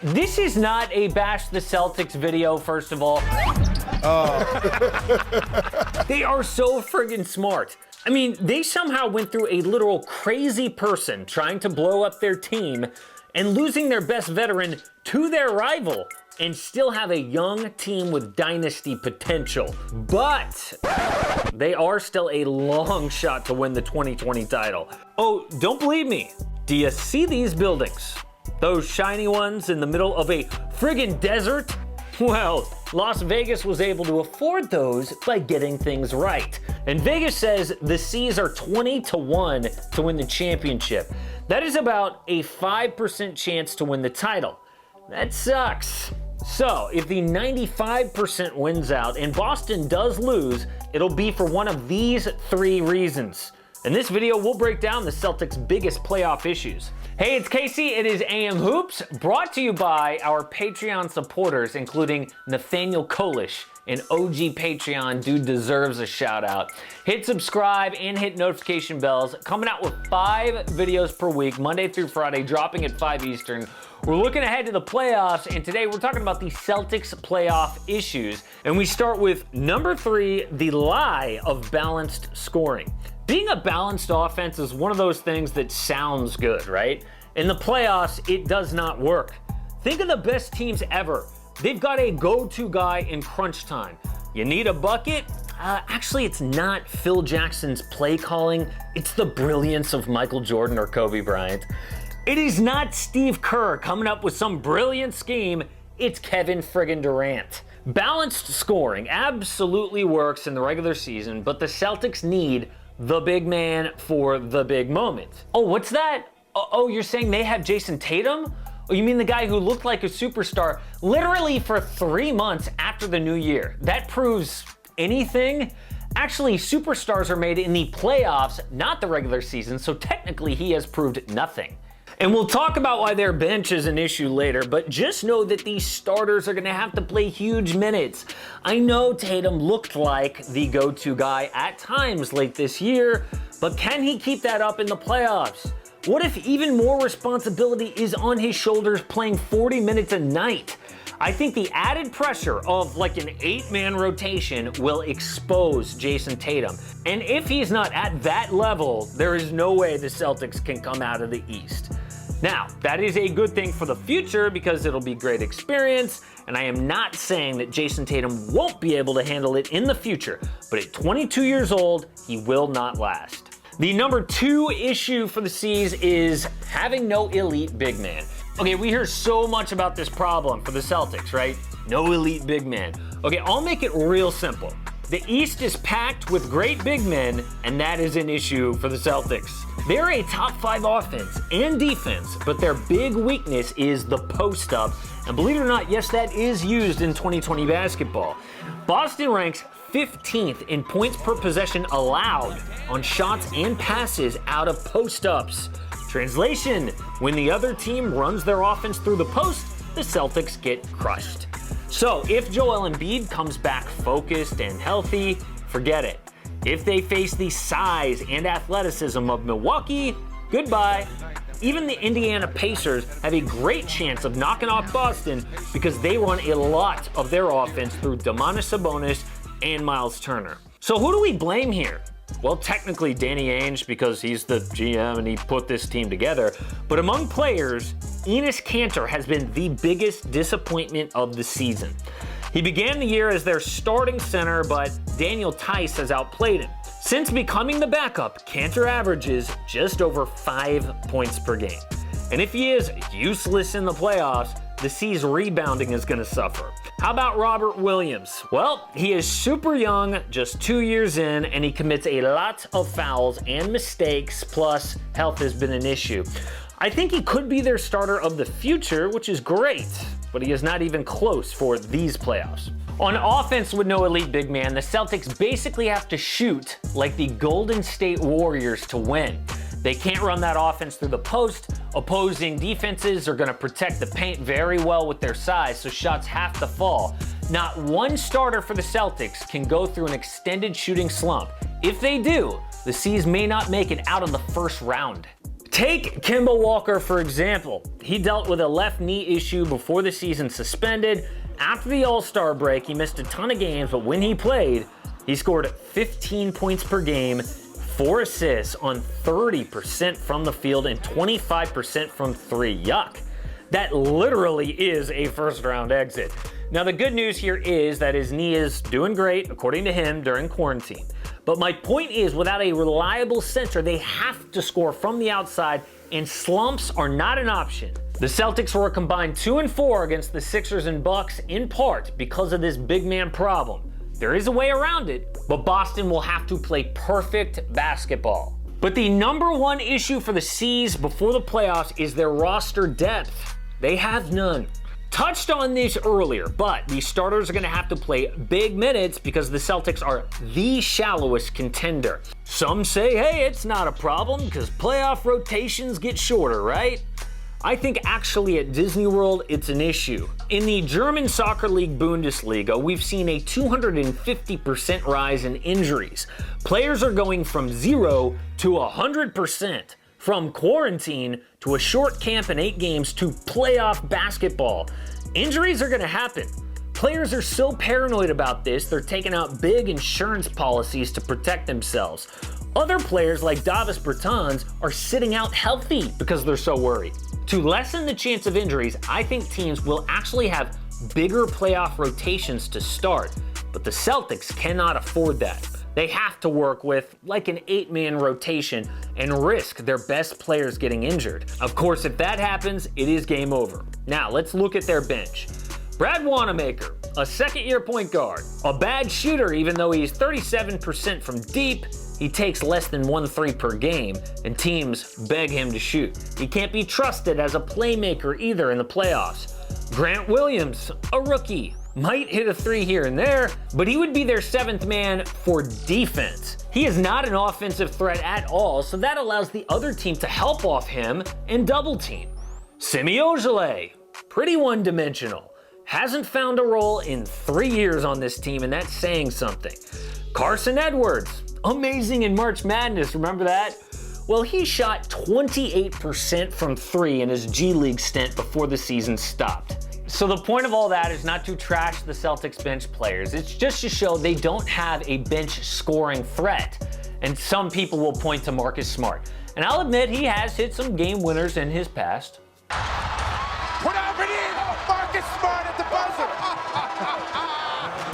This is not a bash the Celtics video, first of all. They are so friggin' smart. I mean, they somehow went through a literal crazy person trying to blow up their team and losing their best veteran to their rival and still have a young team with dynasty potential. But they are still a long shot to win the 2020 title. Oh, don't believe me? Do you see these buildings? Those shiny ones in the middle of a friggin' desert? Well, Las Vegas was able to afford those by getting things right. And Vegas says the C's are 20-1 to win the championship. That is about a 5% chance to win the title. That sucks. So, if the 95% wins out and Boston does lose, it'll be for one of these 3 reasons. In this video, we'll break down the Celtics' biggest playoff issues. Hey, it's Casey. It is AM Hoops, brought to you by our Patreon supporters, including Nathaniel Kolish, an OG Patreon dude, deserves a shout out. Hit subscribe and hit notification bells. Coming out with 5 videos per week, Monday through Friday, dropping at 5 Eastern. We're looking ahead to the playoffs, and today we're talking about the Celtics playoff issues. And we start with number 3, the lie of balanced scoring. Being a balanced offense is one of those things that sounds good, right? In the playoffs, it does not work. Think of the best teams ever. They've got a go-to guy in crunch time. You need a bucket? Actually, it's not Phil Jackson's play calling. It's the brilliance of Michael Jordan or Kobe Bryant. It is not Steve Kerr coming up with some brilliant scheme. It's Kevin friggin' Durant. Balanced scoring absolutely works in the regular season, but the Celtics need the big man for the big moment. Oh, what's that? Oh, you're saying they have Jayson Tatum? Oh, you mean the guy who looked like a superstar literally for 3 months after the new year? That proves anything? Actually, superstars are made in the playoffs, not the regular season, so technically he has proved nothing. And we'll talk about why their bench is an issue later, but just know that these starters are gonna have to play huge minutes. I know Tatum looked like the go-to guy at times late this year, but can he keep that up in the playoffs? What if even more responsibility is on his shoulders playing 40 minutes a night? I think the added pressure of like an 8-man rotation will expose Jayson Tatum. And if he's not at that level, there is no way the Celtics can come out of the East. Now, that is a good thing for the future because it'll be great experience, and I am not saying that Jayson Tatum won't be able to handle it in the future, but at 22 years old, he will not last. The number 2 issue for the C's is having no elite big man. Okay, we hear so much about this problem for the Celtics, right? No elite big man. Okay, I'll make it real simple. The East is packed with great big men, and that is an issue for the Celtics. They're a top 5 offense and defense, but their big weakness is the post-up. And believe it or not, yes, that is used in 2020 basketball. Boston ranks 15th in points per possession allowed on shots and passes out of post-ups. Translation, when the other team runs their offense through the post, the Celtics get crushed. So if Joel Embiid comes back focused and healthy, forget it. If they face the size and athleticism of Milwaukee, goodbye. Even the Indiana Pacers have a great chance of knocking off Boston because they run a lot of their offense through Domantas Sabonis and Miles Turner. So who do we blame here? Well, technically Danny Ainge because he's the GM and he put this team together. But among players, Enes Kanter has been the biggest disappointment of the season. He began the year as their starting center, but Daniel Tice has outplayed him. Since becoming the backup, Kanter averages just over 5 points per game. And if he is useless in the playoffs, the C's rebounding is going to suffer. How about Robert Williams? Well, he is super young, just 2 years in, and he commits a lot of fouls and mistakes, plus health has been an issue. I think he could be their starter of the future, which is great, but he is not even close for these playoffs. On offense with no elite big man, the Celtics basically have to shoot like the Golden State Warriors to win. They can't run that offense through the post. Opposing defenses are going to protect the paint very well with their size, so shots have to fall. Not one starter for the Celtics can go through an extended shooting slump. If they do, the C's may not make it out of the first round. Take Kemba Walker, for example. He dealt with a left knee issue before the season suspended. After the All-Star break, he missed a ton of games, but when he played, he scored 15 points per game, 4 assists on 30% from the field and 25% from 3. Yuck. That literally is a first-round exit. Now, the good news here is that his knee is doing great, according to him, during quarantine. But my point is, without a reliable center, they have to score from the outside, and slumps are not an option. The Celtics were a combined 2-4 against the Sixers and Bucks, in part because of this big man problem. There is a way around it, but Boston will have to play perfect basketball. But the number one issue for the C's before the playoffs is their roster depth. They have none. Touched on this earlier, but the starters are going to have to play big minutes because the Celtics are the shallowest contender. Some say, hey, it's not a problem because playoff rotations get shorter, right? I think actually at Disney World, it's an issue. In the German soccer league Bundesliga, we've seen a 250% rise in injuries. Players are going from 0 to 100%. From quarantine to a short camp and 8 games to playoff basketball. Injuries are going to happen. Players are so paranoid about this, they're taking out big insurance policies to protect themselves. Other players like Davis Bertans are sitting out healthy because they're so worried. To lessen the chance of injuries, I think teams will actually have bigger playoff rotations to start, but the Celtics cannot afford that. They have to work with like an 8-man rotation and risk their best players getting injured. Of course, if that happens, it is game over. Now, let's look at their bench. Brad Wanamaker, a second-year point guard, a bad shooter even though he's 37% from deep. He takes less than 1 3 per game, and teams beg him to shoot. He can't be trusted as a playmaker either in the playoffs. Grant Williams, a rookie, might hit a 3 here and there, but he would be their 7th man for defense. He is not an offensive threat at all, so that allows the other team to help off him and double team. Semi Ojeleye, pretty one-dimensional. Hasn't found a role in 3 years on this team, and that's saying something. Carson Edwards, amazing in March Madness, remember that? Well, he shot 28% from 3 in his G League stint before the season stopped. So the point of all that is not to trash the Celtics bench players. It's just to show they don't have a bench scoring threat. And some people will point to Marcus Smart. And I'll admit he has hit some game winners in his past. Put up and in! Marcus Smart at the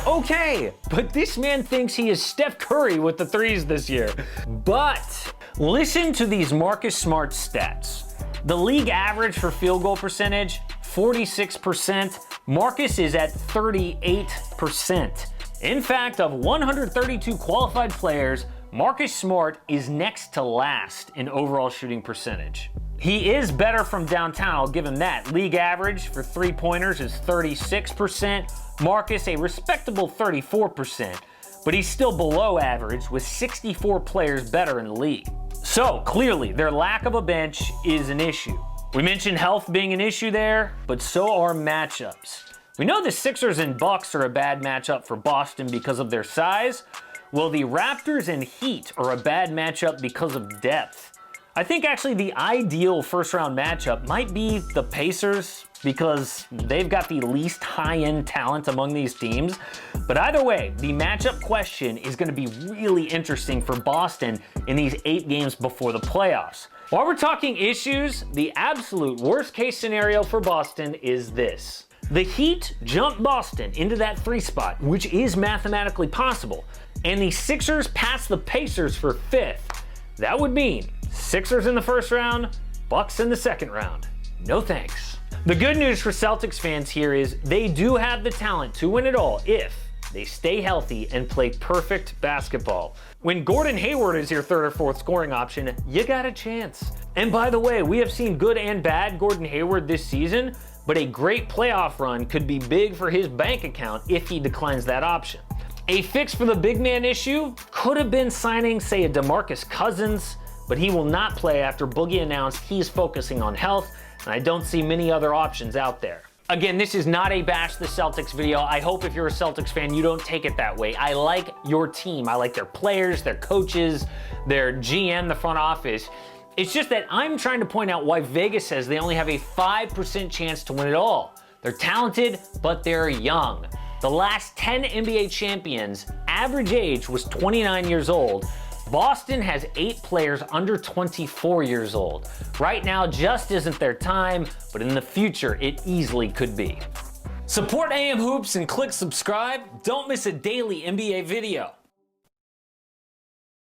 buzzer! Okay, but this man thinks he is Steph Curry with the threes this year. But listen to these Marcus Smart stats. The league average for field goal percentage, 46%. Marcus is at 38%. In fact, of 132 qualified players, Marcus Smart is next to last in overall shooting percentage. He is better from downtown, I'll give him that. League average for 3-pointers is 36%. Marcus, a respectable 34%. But he's still below average with 64 players better in the league. So clearly, their lack of a bench is an issue. We mentioned health being an issue there, but so are matchups. We know the Sixers and Bucks are a bad matchup for Boston because of their size. Well, the Raptors and Heat are a bad matchup because of depth. I think actually the ideal first-round matchup might be the Pacers because they've got the least high-end talent among these teams. But either way, the matchup question is going to be really interesting for Boston in these 8 games before the playoffs. While we're talking issues, the absolute worst-case scenario for Boston is this. The Heat jump Boston into that 3 spot, which is mathematically possible, and the Sixers pass the Pacers for 5th. That would mean Sixers in the first round, Bucks in the second round. No thanks. The good news for Celtics fans here is they do have the talent to win it all if they stay healthy and play perfect basketball. When Gordon Hayward is your 3rd or 4th scoring option, you got a chance. And by the way, we have seen good and bad Gordon Hayward this season, but a great playoff run could be big for his bank account if he declines that option. A fix for the big man issue could have been signing, say, a DeMarcus Cousins, but he will not play after Boogie announced he's focusing on health, and I don't see many other options out there. Again, this is not a bash the Celtics video. I hope if you're a Celtics fan, you don't take it that way. I like your team. I like their players, their coaches, their GM, the front office. It's just that I'm trying to point out why Vegas says they only have a 5% chance to win it all. They're talented, but they're young. The last 10 NBA champions, average age was 29 years old. Boston has 8 players under 24 years old. Right now just isn't their time, but in the future it easily could be. Support AM Hoops and click subscribe. Don't miss a daily NBA video.